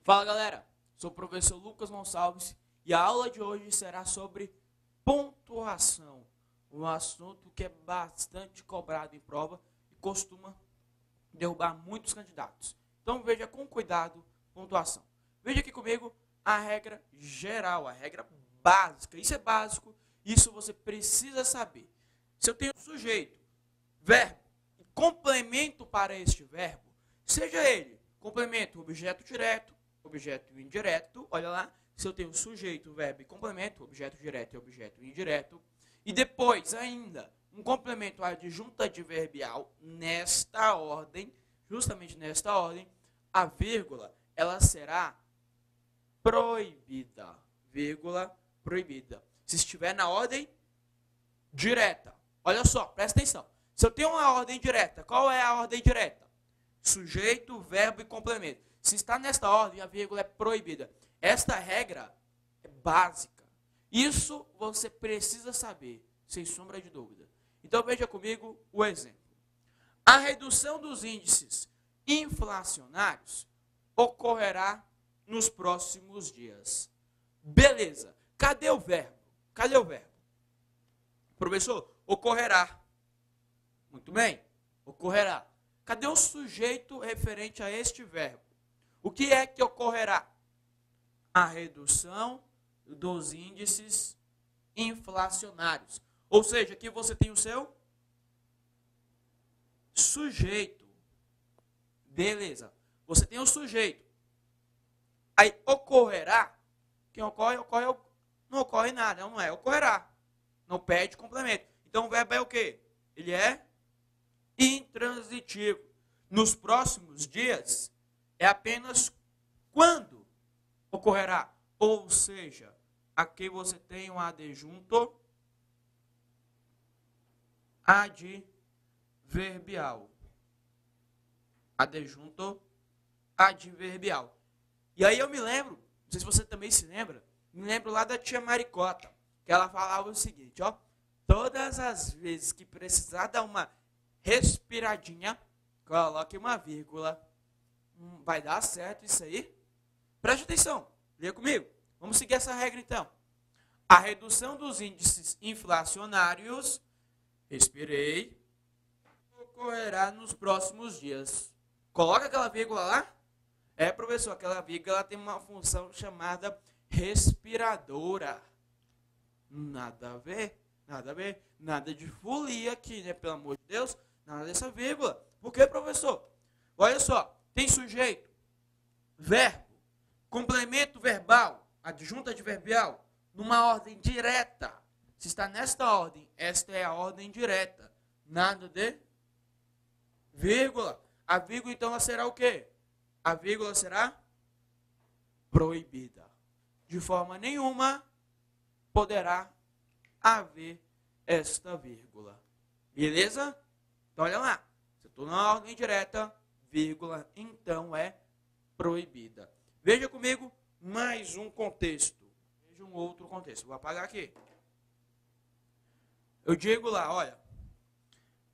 Fala galera, sou o professor Lucas Gonçalves e a aula de hoje será sobre pontuação, um assunto que é bastante cobrado em prova e costuma derrubar muitos candidatos. Então veja com cuidado pontuação. Veja aqui comigo a regra geral, a regra básica. Isso é básico, isso você precisa saber. Se eu tenho sujeito, verbo e complemento para este verbo, seja ele complemento objeto direto, objeto indireto, olha lá, se eu tenho sujeito, verbo e complemento, objeto direto e objeto indireto, e depois ainda um complemento adjunto adverbial nesta ordem, justamente nesta ordem, a vírgula, ela será proibida, vírgula, proibida. Se estiver na ordem direta, olha só, presta atenção, se eu tenho uma ordem direta, qual é a ordem direta? Sujeito, verbo e complemento. Se está nesta ordem, a vírgula é proibida. Esta regra é básica. Isso você precisa saber, sem sombra de dúvida. Então veja comigo o exemplo. A redução dos índices inflacionários ocorrerá nos próximos dias. Beleza. Cadê o verbo? Cadê o verbo? Professor, ocorrerá. Muito bem, ocorrerá. Cadê o sujeito referente a este verbo? O que é que ocorrerá? A redução dos índices inflacionários. Ou seja, aqui você tem o seu sujeito. Beleza. Você tem o sujeito. Aí ocorrerá. Quem ocorre, não ocorre nada, não é? Ocorrerá. Não pede complemento. Então o verbo é o quê? Ele é intransitivo. Nos próximos dias, é apenas quando ocorrerá. Ou seja, aqui você tem um adjunto adverbial. Adjunto adverbial. E aí eu me lembro, não sei se você também se lembra, me lembro lá da tia Maricota, que ela falava o seguinte, ó, todas as vezes que precisar dar uma respiradinha, coloque uma vírgula. Vai dar certo isso aí? Preste atenção, leia comigo. Vamos seguir essa regra então. A redução dos índices inflacionários, respirei, ocorrerá nos próximos dias. Coloca aquela vírgula lá. É, professor, aquela vírgula tem uma função chamada respiradora. Nada a ver, nada a ver. Nada de folia aqui, né? Pelo amor de Deus, nada dessa vírgula. Por quê, professor? Olha só. Tem sujeito, verbo, complemento verbal, adjunto adverbial, numa ordem direta. Se está nesta ordem, esta é a ordem direta. Nada de vírgula. A vírgula, então, ela será o quê? A vírgula será proibida. De forma nenhuma poderá haver esta vírgula. Beleza? Então, olha lá. Se eu estou na ordem direta, vírgula, então é proibida. Veja comigo mais um contexto. Veja um outro contexto. Vou apagar aqui. Eu digo lá, olha,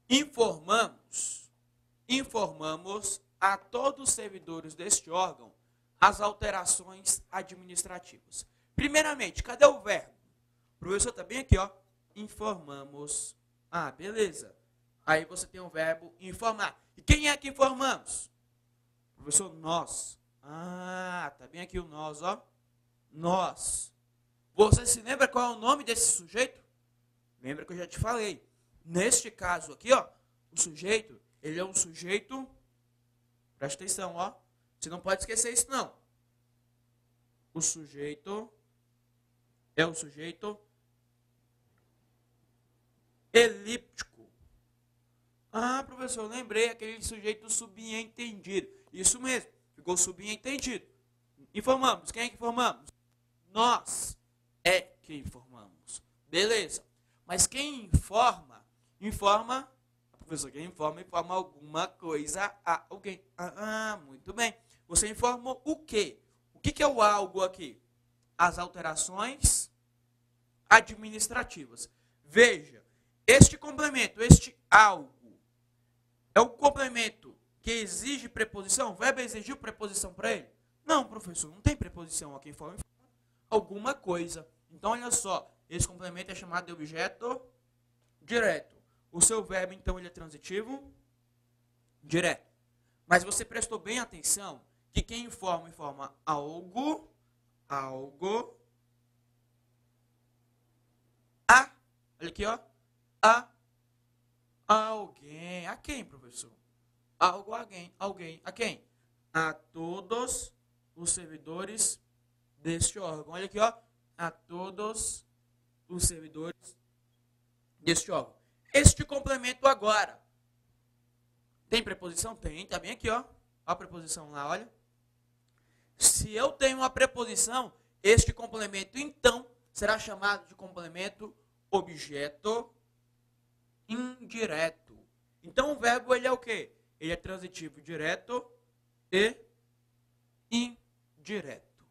informamos a todos os servidores deste órgão as alterações administrativas. Primeiramente, cadê o verbo? O professor está bem aqui, ó. Informamos. Ah, beleza. Aí você tem o verbo informar. E quem é que informamos? Professor, nós. Ah, tá bem aqui o nós, ó. Nós. Você se lembra qual é o nome desse sujeito? Lembra que eu já te falei. Neste caso aqui, ó, o sujeito, ele é um sujeito, presta atenção, ó. Você não pode esquecer isso, não. O sujeito é o sujeito elíptico. Ah, professor, eu lembrei, aquele sujeito subentendido. Isso mesmo, ficou subentendido. Informamos. Quem é que informamos? Nós é que informamos. Beleza. Mas quem informa, professor, quem informa alguma coisa a alguém. Muito bem. Você informou o quê? O que é o algo aqui? As alterações administrativas. Veja, este complemento, este algo, é o complemento que exige preposição? O verbo exigiu preposição para ele? Não, professor, não tem preposição aqui. Informa alguma coisa. Então, olha só, esse complemento é chamado de objeto direto. O seu verbo, então, ele é transitivo direto. Mas você prestou bem atenção que quem informa algo, a, olha aqui, ó, a alguém. A quem, professor? Algo, alguém. A quem? A todos os servidores deste órgão. Olha aqui, ó, a todos os servidores deste órgão. Este complemento agora tem preposição? Tem, tá bem aqui, ó. Ó a preposição lá, olha. Se eu tenho uma preposição, este complemento, então, será chamado de complemento objeto indireto. Então, o verbo, ele é o quê? Ele é transitivo direto e indireto.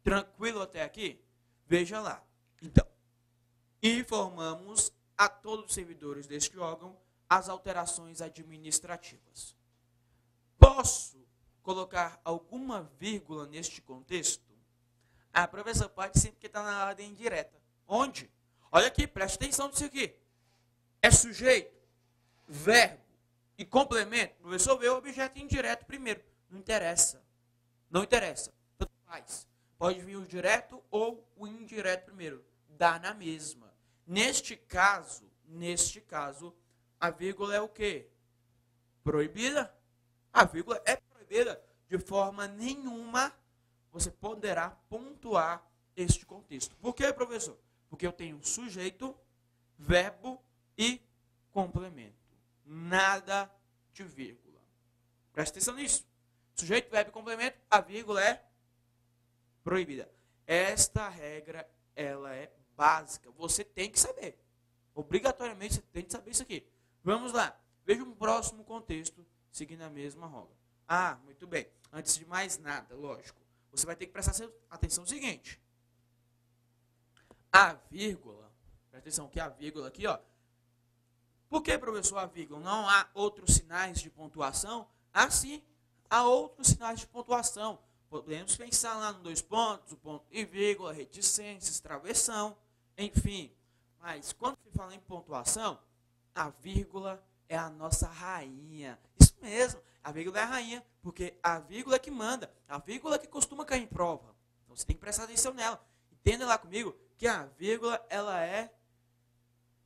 Tranquilo até aqui? Veja lá. Então, informamos a todos os servidores deste órgão as alterações administrativas. Posso colocar alguma vírgula neste contexto? Ah, professor, pode sim, porque está na ordem indireta. Onde? Olha aqui, preste atenção nisso aqui. É sujeito, verbo e complemento. O professor vê o objeto indireto primeiro. Não interessa. Não interessa. Tanto faz. Pode vir o direto ou o indireto primeiro. Dá na mesma. Neste caso, a vírgula é o quê? Proibida? A vírgula é proibida. De forma nenhuma você poderá pontuar este contexto. Por quê, professor? Porque eu tenho sujeito, verbo e complemento. Nada de vírgula. Presta atenção nisso. Sujeito, verbo e complemento, a vírgula é proibida. Esta regra, ela é básica. Você tem que saber. Obrigatoriamente você tem que saber isso aqui. Vamos lá. Veja um próximo contexto, seguindo a mesma roda. Ah, muito bem. Antes de mais nada, lógico, você vai ter que prestar atenção no seguinte. A vírgula, presta atenção que a vírgula aqui, ó. Por que, professor, a vírgula? Não há outros sinais de pontuação? Ah, sim, há outros sinais de pontuação. Podemos pensar lá no 2 pontos, o ponto e vírgula, reticências, travessão, enfim. Mas quando se fala em pontuação, a vírgula é a nossa rainha. Isso mesmo, a vírgula é a rainha, porque a vírgula é que manda, a vírgula é que costuma cair em prova. Então você tem que prestar atenção nela. Entenda lá comigo que a vírgula, ela é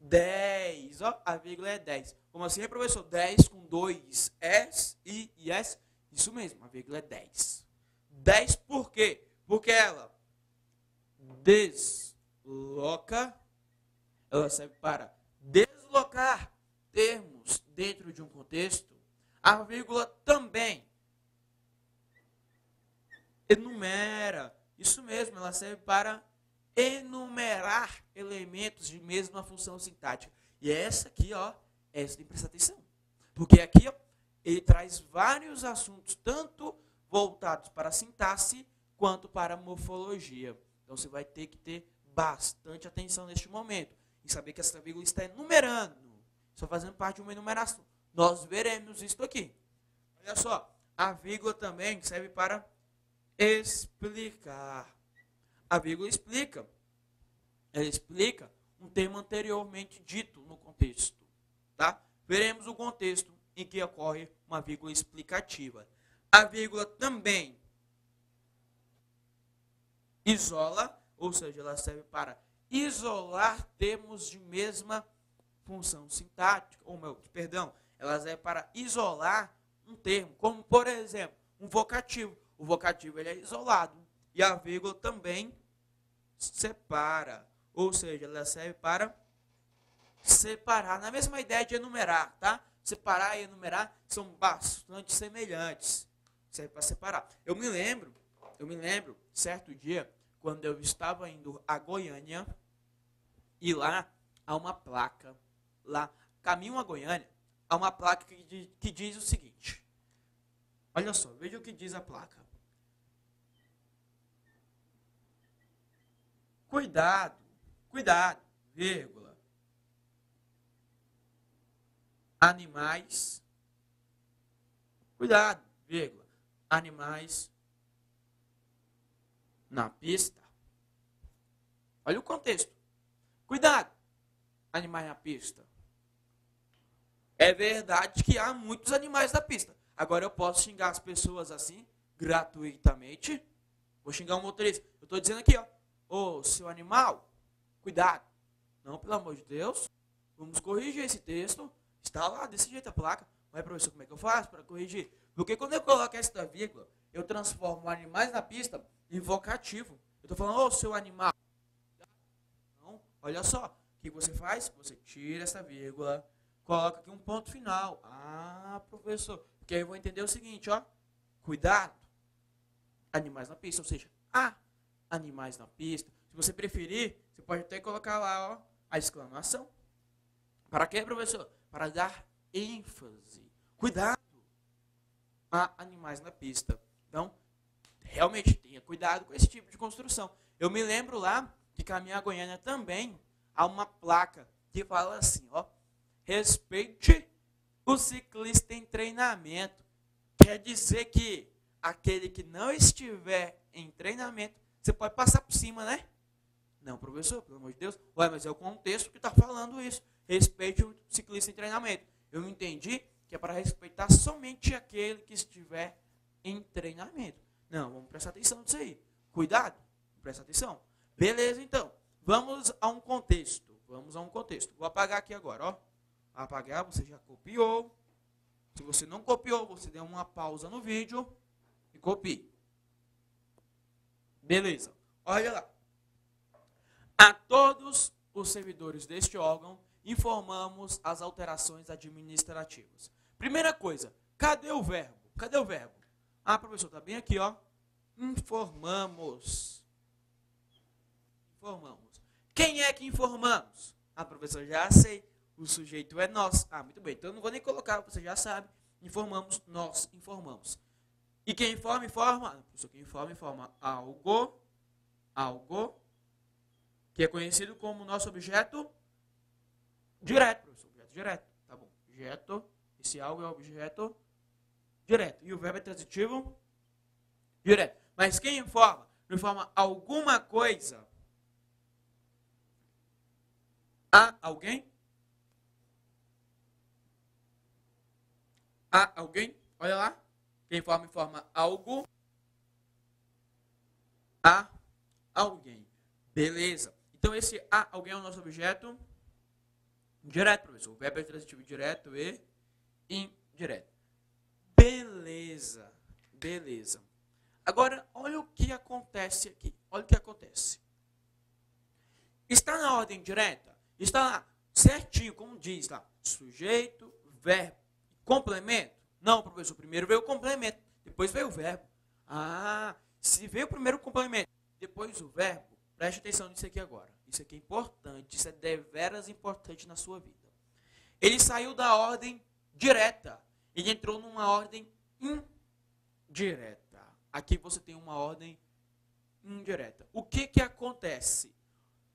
10. Ó, a vírgula é 10. Como assim, professor? 10 com 2 S, I e S? Isso mesmo, a vírgula é 10. 10 por quê? Porque ela desloca, ela serve para deslocar termos dentro de um contexto. A vírgula também enumera. Isso mesmo, ela serve para enumerar elementos de mesma função sintática. E essa aqui, ó, essa tem que prestar atenção. Porque aqui, ó, ele traz vários assuntos, tanto voltados para a sintaxe, quanto para a morfologia. Então, você vai ter que ter bastante atenção neste momento. E saber que essa vírgula está enumerando. Está fazendo parte de uma enumeração. Nós veremos isso aqui. Olha só, a vírgula também serve para explicar. A vírgula explica. Ela explica um termo anteriormente dito no contexto. Tá? Veremos o contexto em que ocorre uma vírgula explicativa. A vírgula também isola, ou seja, ela serve para isolar termos de mesma função sintática, ela serve para isolar um termo, como por exemplo, um vocativo. O vocativo ele é isolado e a vírgula também separa, ou seja, ela serve para separar, na mesma ideia de enumerar, tá? Separar e enumerar são bastante semelhantes, serve para separar. Eu me lembro, certo dia, quando eu estava indo a Goiânia, e lá há uma placa, lá, caminho a Goiânia, há uma placa que diz o seguinte. Olha só, veja o que diz a placa. Cuidado Cuidado, vírgula. Animais. Cuidado, vírgula. Animais na pista. Olha o contexto. Cuidado, animais na pista. É verdade que há muitos animais na pista. Agora eu posso xingar as pessoas assim, gratuitamente. Vou xingar um motorista. Eu estou dizendo aqui, ó. Ô, seu animal, cuidado. Não, pelo amor de Deus. Vamos corrigir esse texto. Está lá, desse jeito a placa. Mas, professor, como é que eu faço para corrigir? Porque quando eu coloco esta vírgula, eu transformo animais na pista em vocativo. Eu estou falando, ô, seu animal. Então, olha só. O que você faz? Você tira essa vírgula, coloca aqui um ponto final. Ah, professor. Porque aí eu vou entender o seguinte, ó. Cuidado. Animais na pista. Ou seja, animais na pista. Se você preferir, você pode até colocar lá, ó, a exclamação. Para quê, professor? Para dar ênfase. Cuidado. Há animais na pista. Então, realmente, tenha cuidado com esse tipo de construção. Eu me lembro lá que Caminho a Goiânia também há uma placa que fala assim, ó. Respeite o ciclista em treinamento. Quer dizer que aquele que não estiver em treinamento, você pode passar por cima, né? Não, professor, pelo amor de Deus. Ué, mas é o contexto que está falando isso. Respeite o ciclista em treinamento. Eu não entendi que é para respeitar somente aquele que estiver em treinamento. Não, vamos prestar atenção nisso aí. Cuidado, presta atenção. Beleza, então. Vamos a um contexto. Vamos a um contexto. Vou apagar aqui agora, ó. Apagar, você já copiou. Se você não copiou, você deu uma pausa no vídeo e copie. Beleza. Olha lá. A todos os servidores deste órgão, informamos as alterações administrativas. Primeira coisa, cadê o verbo? Cadê o verbo? Ah, professor, está bem aqui, ó. Informamos. Informamos. Quem é que informamos? Ah, professor, já sei. O sujeito é nós. Ah, muito bem. Então eu não vou nem colocar, você já sabe. Informamos, nós informamos. E quem informa, informa. Ah, professor, quem informa, informa algo. Algo. Que é conhecido como nosso objeto direto, professor. Objeto direto. Tá bom. Objeto. Esse algo é objeto direto. E o verbo é transitivo direto. Mas quem informa? Não informa alguma coisa a alguém? A alguém? Olha lá. Quem informa, informa algo a alguém. Beleza. Então, esse a alguém é o nosso objeto direto, professor. O verbo é transitivo direto e indireto. Beleza. Beleza. Agora, olha o que acontece aqui. Olha o que acontece. Está na ordem direta? Está lá certinho, como diz lá. Sujeito, verbo, complemento? Não, professor. Primeiro veio o complemento, depois veio o verbo. Ah, se veio primeiro o complemento, depois o verbo, preste atenção nisso aqui agora. Isso aqui é importante, isso é deveras importante na sua vida. Ele saiu da ordem direta, ele entrou numa ordem indireta. Aqui você tem uma ordem indireta. O que que acontece?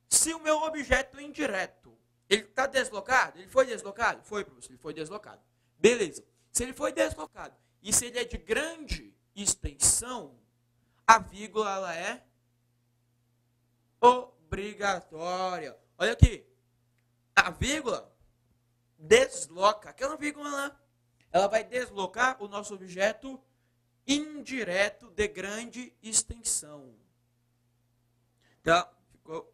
Se o meu objeto indireto, ele está deslocado? Ele foi deslocado? Foi, professor, ele foi deslocado. Beleza. Se ele foi deslocado e se ele é de grande extensão, a vírgula ela é obrigatória. Olha aqui. A vírgula desloca. Aquela vírgula lá, ela vai deslocar o nosso objeto indireto de grande extensão. Então, ficou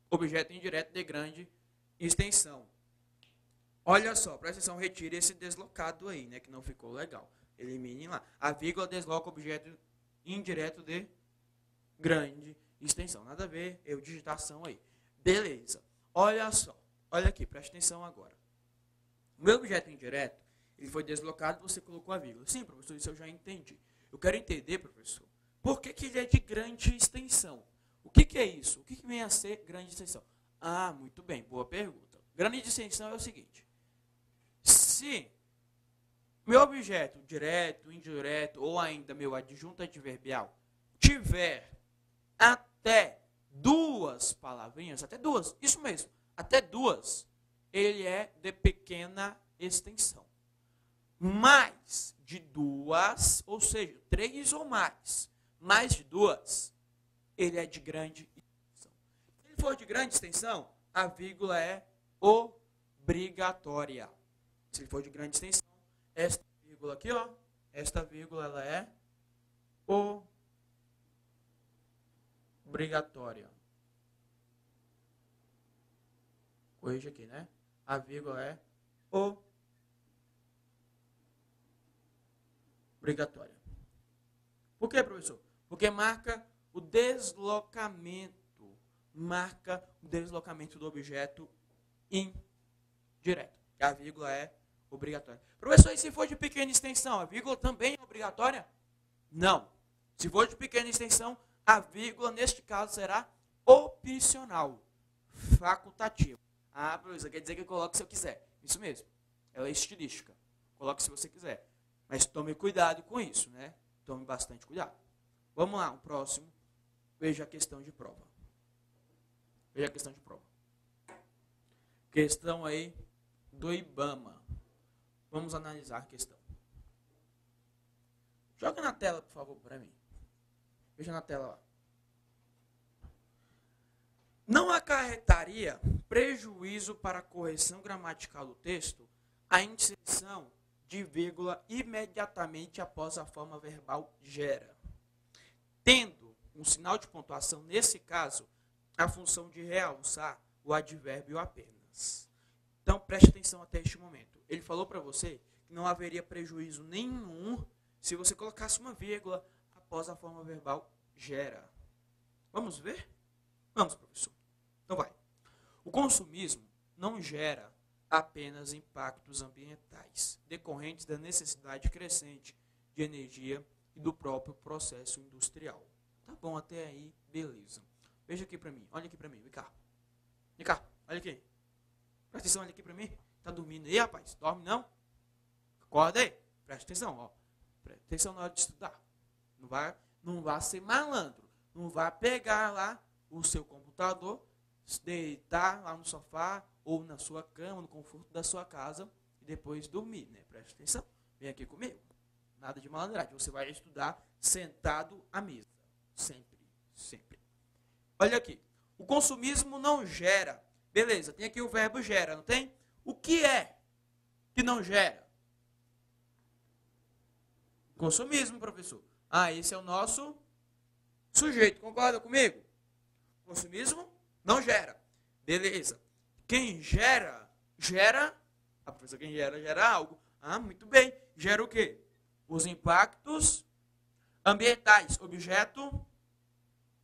objeto indireto de grande extensão. Olha só, presta atenção, retire esse deslocado aí, né, que não ficou legal. Elimine lá. A vírgula desloca o objeto indireto de grande extensão. Nada a ver, eu digitação aí. Beleza. Olha só. Olha aqui, presta atenção agora. O meu objeto indireto, ele foi deslocado, você colocou a vírgula. Sim, professor, isso eu já entendi. Eu quero entender, professor, por que ele é de grande extensão? O que é isso? O que vem a ser grande extensão? Ah, muito bem, boa pergunta. Grande extensão é o seguinte. Se meu objeto direto, indireto ou ainda meu adjunto adverbial tiver até duas palavrinhas, até duas, isso mesmo, até duas, ele é de pequena extensão. Mais de duas, ou seja, três ou mais de duas, ele é de grande extensão. Se ele for de grande extensão, a vírgula é obrigatória. Se ele for de grande extensão, esta vírgula aqui, ó, esta vírgula ela é obrigatória. Corrija aqui, né? A vírgula é obrigatória. Por quê, professor? Porque marca o deslocamento do objeto indireto. A vírgula é obrigatória. Professor, e se for de pequena extensão, a vírgula também é obrigatória? Não. Se for de pequena extensão, a vírgula, neste caso, será opcional, facultativa. Ah, professor, quer dizer que eu coloco se eu quiser. Isso mesmo. Ela é estilística. Coloque se você quiser. Mas tome cuidado com isso, né? Tome bastante cuidado. Vamos lá, o próximo. Veja a questão de prova. Veja a questão de prova. Questão aí do IBAMA. Vamos analisar a questão. Joga na tela, por favor, para mim. Veja na tela lá. Não acarretaria prejuízo para a correção gramatical do texto a inserção de vírgula imediatamente após a forma verbal gera, tendo um sinal de pontuação, nesse caso, a função de realçar o advérbio apenas. Então, preste atenção até este momento. Ele falou para você que não haveria prejuízo nenhum se você colocasse uma vírgula após a forma verbal gera. Vamos ver? Vamos, professor. Então vai. O consumismo não gera apenas impactos ambientais, decorrentes da necessidade crescente de energia e do próprio processo industrial. Tá bom, até aí, beleza. Veja aqui para mim, olha aqui para mim, vem cá. Vem cá, olha aqui. Presta atenção, olha aqui para mim. Tá dormindo aí, rapaz? Dorme não? Acorda aí, presta atenção, ó. Presta atenção na hora de estudar. Não vai ser malandro. Não vai pegar lá o seu computador, deitar lá no sofá ou na sua cama, no conforto da sua casa e depois dormir, né? Presta atenção. Vem aqui comigo. Nada de malandragem. Você vai estudar sentado à mesa. Sempre, sempre. Olha aqui. O consumismo não gera. Beleza, tem aqui o verbo gera, não tem? O que é que não gera? Consumismo, professor. Ah, esse é o nosso sujeito. Concorda comigo? Consumismo não gera. Beleza. Quem gera, a professora, quem gera algo. Ah, muito bem. Gera o quê? Os impactos ambientais. Objeto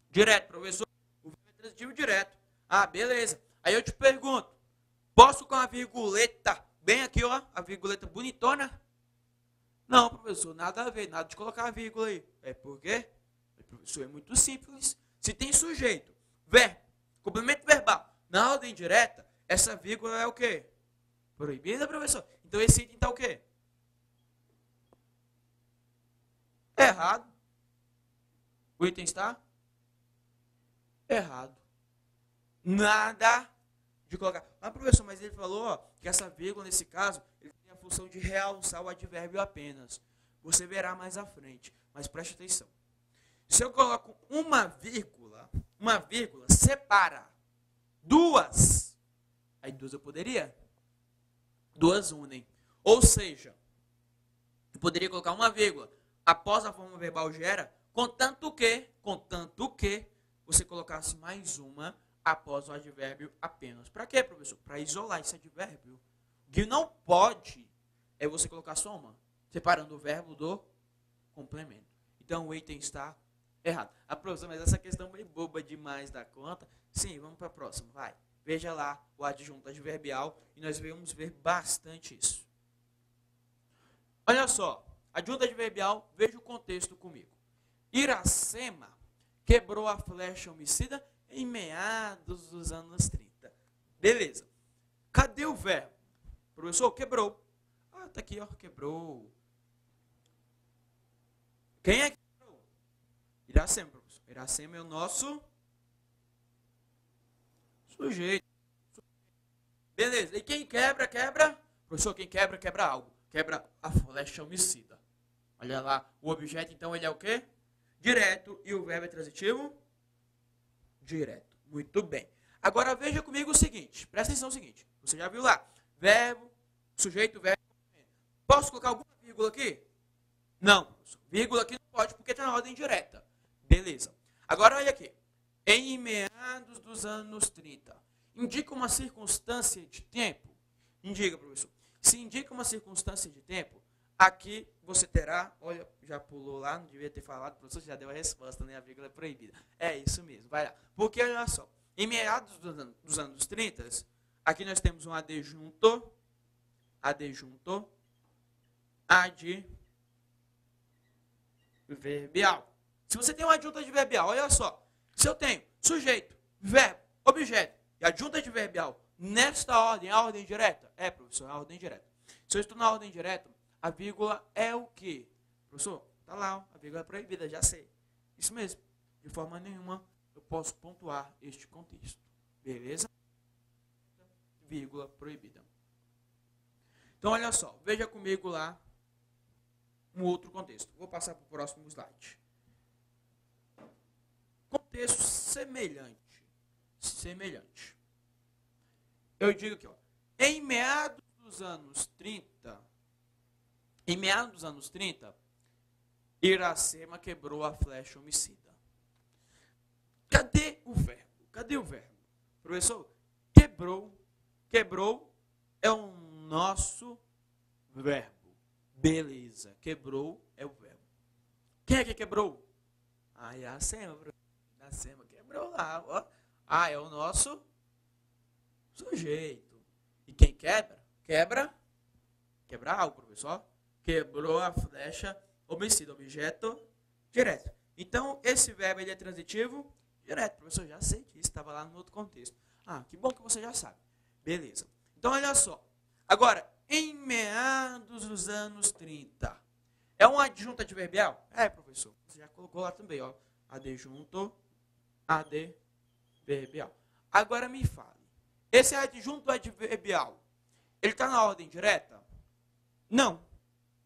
direto, professor. O verbo é transitivo direto. Ah, beleza. Aí eu te pergunto, posso com a virguleta, bem aqui, ó, a virguleta bonitona? Não, professor, nada a ver, nada de colocar a vírgula aí. É porque, professor, é muito simples. Se tem sujeito, verbo, complemento verbal, na ordem direta, essa vírgula é o quê? Proibida, professor. Então esse item está o quê? Errado. O item está errado. Nada de colocar. Ah, professor, mas ele falou ó, que essa vírgula, nesse caso, ele tem a função de realçar o advérbio apenas. Você verá mais à frente, mas preste atenção. Se eu coloco uma vírgula separa duas, aí duas eu poderia? Duas unem. Ou seja, eu poderia colocar uma vírgula após a forma verbal gera, contanto que você colocasse mais uma após o advérbio apenas. Para quê, professor? Para isolar esse advérbio. O que não pode é você colocar só uma, separando o verbo do complemento. Então o item está errado. Ah, professor, mas essa questão é boba demais da conta. Sim, vamos para a próxima, vai. Veja lá o adjunto adverbial e nós vamos ver bastante isso. Olha só, adjunto adverbial, veja o contexto comigo. Iracema quebrou a flecha homicida em meados dos anos 30. Beleza. Cadê o verbo? Professor, quebrou. Ah, tá aqui, ó, quebrou. Quem é que quebrou? Iracema, professor. Iracema é o nosso Sujeito. Beleza. E quem quebra, quebra. Professor, quem quebra, quebra algo. Quebra a flecha homicida. Olha lá. O objeto, então, ele é o quê? Direto. E o verbo é transitivo? Direto. Muito bem. Agora veja comigo o seguinte. Presta atenção no seguinte. Você já viu lá. Verbo, sujeito, verbo. Posso colocar alguma vírgula aqui? Não. Vírgula aqui não pode porque está na ordem direta. Beleza. Agora olha aqui. Em meados dos anos 30. Indica uma circunstância de tempo? Indica, professor. Se indica uma circunstância de tempo, aqui você terá, olha, já pulou lá, não devia ter falado, professor, já deu a resposta, né? A vírgula é proibida. É isso mesmo, vai lá. Porque, olha só, em meados dos anos 30, aqui nós temos um adjunto, adverbial. Se você tem um adjunto adverbial, olha só, se eu tenho sujeito, verbo, objeto e adjunto adverbial nesta ordem, a ordem direta? É, professor, a ordem direta. Se eu estou na ordem direta, a vírgula é o quê? Professor, tá lá, ó, a vírgula é proibida, já sei. Isso mesmo. De forma nenhuma eu posso pontuar este contexto. Beleza? Vírgula proibida. Então, olha só, veja comigo lá um outro contexto. Vou passar para o próximo slide. Contexto semelhante. Semelhante. Eu digo aqui, ó, em meados dos anos 30, Iracema quebrou a flecha homicida. Cadê o verbo? Cadê o verbo? Professor, quebrou é o nosso verbo. Beleza, quebrou é o verbo. Quem é que quebrou? Ah, Iracema, Iracema quebrou lá, ó. Ah, é o nosso sujeito. E quem quebra? Quebra algo, professor. Quebrou a flecha homicida, objeto direto. Então, esse verbo ele é transitivo direto. Professor, já sei disso, estava lá no outro contexto. Ah, que bom que você já sabe. Beleza. Então, olha só. Agora, em meados dos anos 30. É um adjunto adverbial? É, professor. Você já colocou lá também, ó. Adjunto adverbial. Agora me fale. Esse adjunto adverbial, ele está na ordem direta? Não.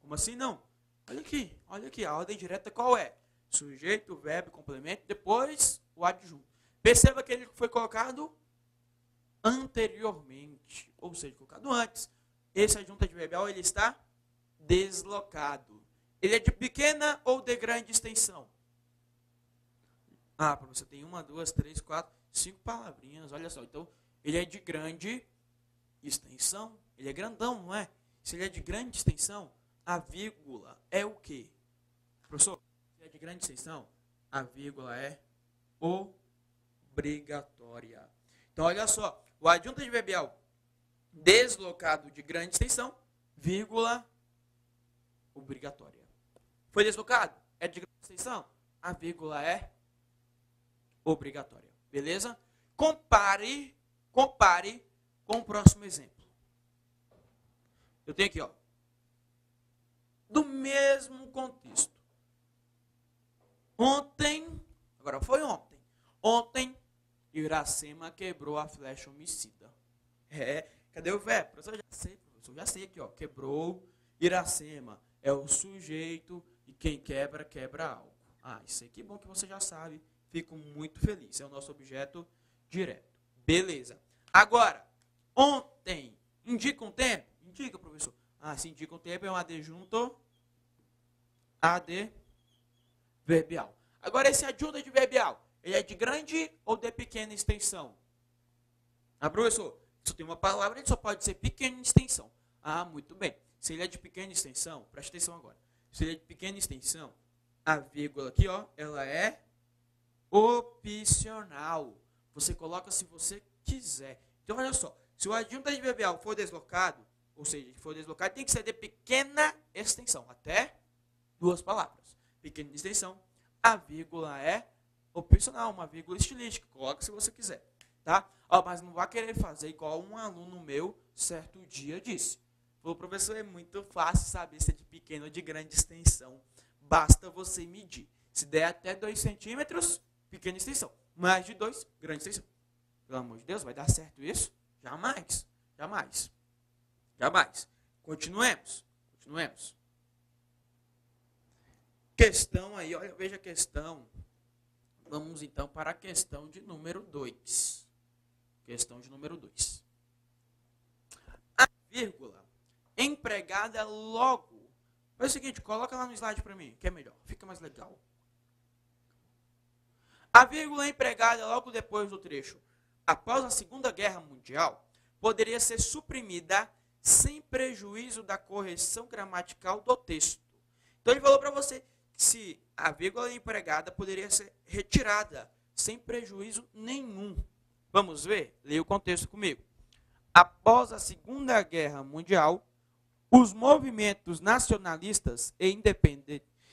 Como assim não? Olha aqui, a ordem direta qual é? Sujeito, verbo, complemento, depois o adjunto. Perceba que ele foi colocado anteriormente, ou seja, colocado antes. Esse adjunto adverbial ele está deslocado. Ele é de pequena ou de grande extensão? Ah, professor, tem 1, 2, 3, 4, 5 palavrinhas, olha só. Então, ele é de grande extensão. Ele é grandão, não é? Se ele é de grande extensão, a vírgula é o quê? Professor, se é de grande extensão, a vírgula é obrigatória. Então, olha só. O adjunto adverbial deslocado de grande extensão, vírgula obrigatória. Foi deslocado? É de grande extensão? A vírgula é obrigatória. Beleza? Compare com o próximo exemplo. Eu tenho aqui, ó. Do mesmo contexto. Agora foi ontem. Ontem, Iracema quebrou a flecha homicida. Cadê o verbo? Professor, já sei aqui, ó. Quebrou, Iracema é o sujeito e quem quebra, quebra algo. Ah, isso aqui é bom que você já sabe. Fico muito feliz. É o nosso objeto direto. Beleza. Agora, ontem, indica um tempo? Indica, professor. Ah, se indica um tempo, é um adjunto adverbial. Agora, esse adjunto adverbial, ele é de grande ou de pequena extensão? Ah, professor, se tem uma palavra, ele só pode ser pequena extensão. Ah, muito bem. Se ele é de pequena extensão, preste atenção agora. Se ele é de pequena extensão, a vírgula aqui, ó, ela é opcional. Você coloca se você quiser. Então, olha só. Se o adjunto adverbial for deslocado, ou seja, for deslocado, tem que ser de pequena extensão. Até 2 palavras. Pequena extensão. A vírgula é opcional, uma vírgula estilística. Coloca se você quiser. Tá? Ó, mas não vai querer fazer igual um aluno meu certo dia disse. Falou, professor, é muito fácil saber se é de pequena ou de grande extensão. Basta você medir. Se der até 2 centímetros, pequena extensão. Mais de 2, grande extensão. Pelo amor de Deus, vai dar certo isso? Jamais. Jamais. Jamais. Continuemos. Continuemos. Questão aí, olha, veja a questão. Vamos então para a questão de número 2. Questão de número 2. A vírgula empregada logo. Faz o seguinte, coloca lá no slide para mim, que é melhor, fica mais legal. A vírgula empregada logo depois do trecho após a Segunda Guerra Mundial poderia ser suprimida sem prejuízo da correção gramatical do texto. Então ele falou para você que se a vírgula empregada poderia ser retirada sem prejuízo nenhum. Vamos ver? Leia o contexto comigo. Após a Segunda Guerra Mundial, os movimentos nacionalistas e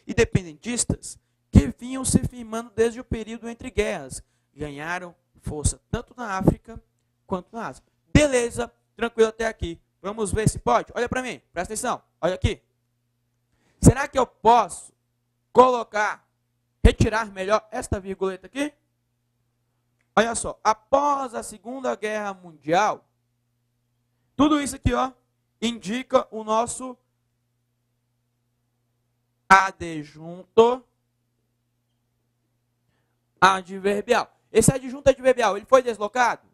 independentistas que vinham se firmando desde o período entre guerras ganharam força tanto na África quanto na Ásia. Beleza, tranquilo até aqui. Vamos ver se pode? Olha para mim, presta atenção. Olha aqui. Será que eu posso retirar melhor esta virguleta aqui? Olha só, após a Segunda Guerra Mundial, tudo isso aqui, ó, indica o nosso adjunto adverbial. Esse adjunto adverbial, ele foi deslocado?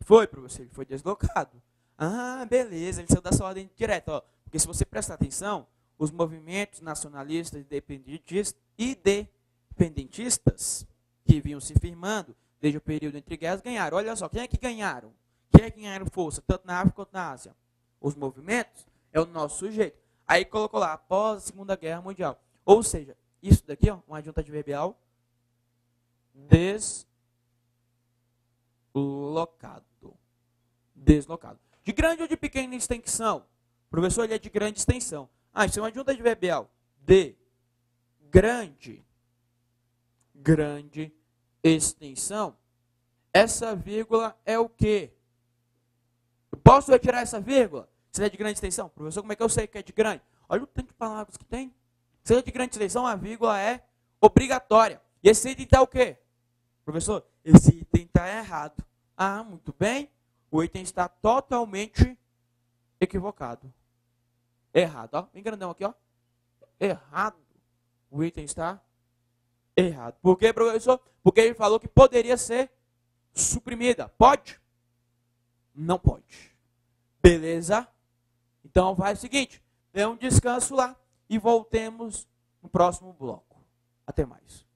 Foi, professor, ele foi deslocado. Ah, beleza, ele saiu da sua ordem direta. Ó. Porque se você prestar atenção, os movimentos nacionalistas e independentistas que vinham se firmando desde o período entre guerras ganharam. Olha só, quem é que ganharam? Quem é que ganharam força, tanto na África quanto na Ásia? Os movimentos é o nosso sujeito. Aí colocou lá, após a Segunda Guerra Mundial. Ou seja, isso daqui, ó, um adjunto adverbial deslocado. De grande ou de pequena extensão? O professor, ele é de grande extensão. Ah, isso é um adjunto adverbial de grande extensão. Essa vírgula é o quê? Eu posso retirar essa vírgula? Se é de grande extensão? Professor, como é que eu sei que é de grande? Olha o tanto de palavras que tem. Se é de grande extensão, a vírgula é obrigatória. E esse item está o quê? Professor, esse item está errado. Ah, muito bem. O item está totalmente equivocado. Errado, ó. Bem grandão aqui, ó. Errado. O item está errado. Por quê, professor? Porque ele falou que poderia ser suprimida. Pode? Não pode. Beleza? Então, faz o seguinte. Dê um descanso lá e voltemos no próximo bloco. Até mais.